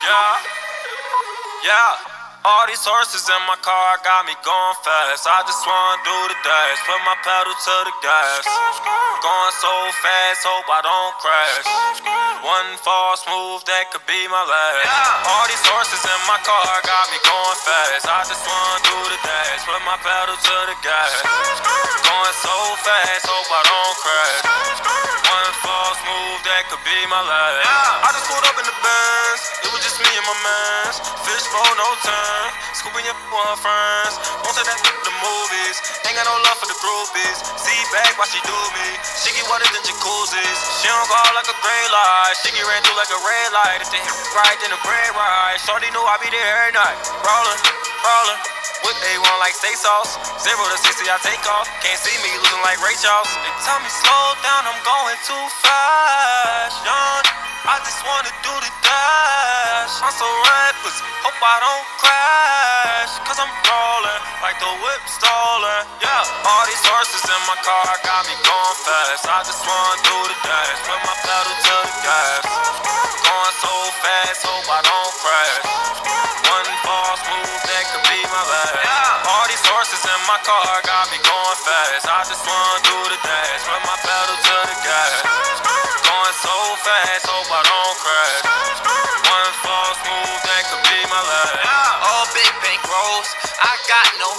Yeah, yeah. All these horses in my car got me going fast. I just wanna do the dash, put my pedal to the gas. Going so fast, hope I don't crash. One false move, that could be my last. All these horses in my car got me going fast. I just wanna do the dash, put my pedal to the gas. Going so fast, hope I don't crash. One false move, that could be my last. I just pulled up in the Benz, it was just me and my mans. Fishbowl, no turn, scooping your with her friends. Won't take that to the movies, ain't got no love for the groupies. See back while she do me, she get wetter than jacuzzis. She don't go out like a gray light, she get ran through like a red light. If they hit right, then the bread right. Shorty knew I be there every night, rollin', rollin'. Whip A1 like steak sauce, 0 to 60 I take off. Can't see me losing like Ray Charles. They tell me slow down, I'm going too fast. Young, I just wanna do the dash. I'm so reckless, hope I don't crash. Cause I'm rollin' like the whip stolen. Yeah, all these horses in my car got me going fast. I just wanna do the dash, put my pedal to the gas. Going so fast, hope I don't crash. One false move, that could be my last. All these horses in my car got me going fast. I just wanna do the dash, put my pedal to the gas. Going so fast, hope I don't crash. One false move, that could be my last. All big bank rolls, I got no.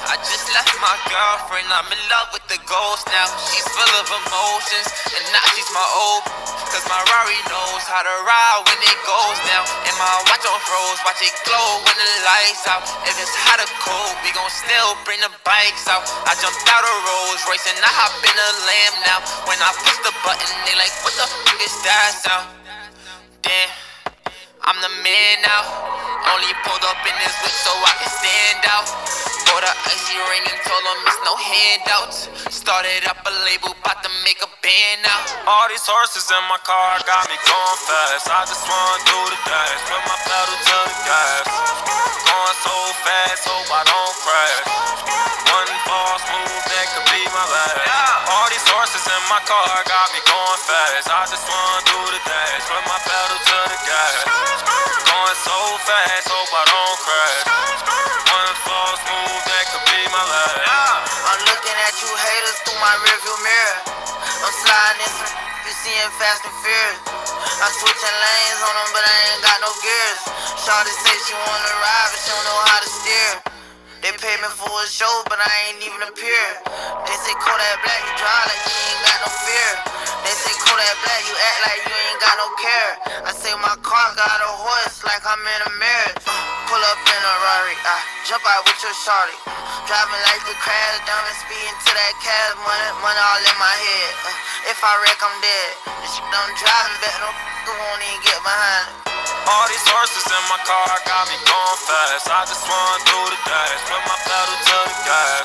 I just left my girlfriend, I'm in love with the ghost now. She's full of emotions, and now she's my old. Cause my Rari knows how to ride when it goes down. And my watch on froze, watch it glow when the lights out. If it's hot or cold, we gon' still bring the bikes out. I jumped out of Rolls Royce and I hop in a Lamb now. When I push the button, they like, what the fuck is that sound? Damn, I'm the man now. Only pulled up in this whip so I can stand out. Bought a icy ring and told them it's no handouts. Started up a label, bout to make a band now. All these horses in my car got me going fast. I just wanna do the dash, put my pedal to the gas. Going so fast, hope I don't crash. One false move, that could be my last. All these horses in my car got me going fast. I just wanna do the dash, put my pedal to the gas. Going so fast, hope I don't crash. One false move, that could be my last. I'm looking at you haters through my rearview mirror. I'm sliding in some you seeing Fast and Furious. I'm switching lanes on them, but I ain't got no gears. Shawty say she wanna ride, but she don't know how to steer. They pay me for a show, but I ain't even appear. They say Kodak Black, you dry like you ain't got no fear. They say Kodak Black, you act like you ain't got no care. I say my car got a horse like I'm in a marriage. Pull up in a Rari, I jump out with your shawty. Driving like the crash, diamond speeding to that cash. Money all in my head. If I wreck, I'm dead. This shit I'm driving, bet no won't even get behind it. All these horses in my car got me going fast. I just wanna do the dash, put my pedal to the gas.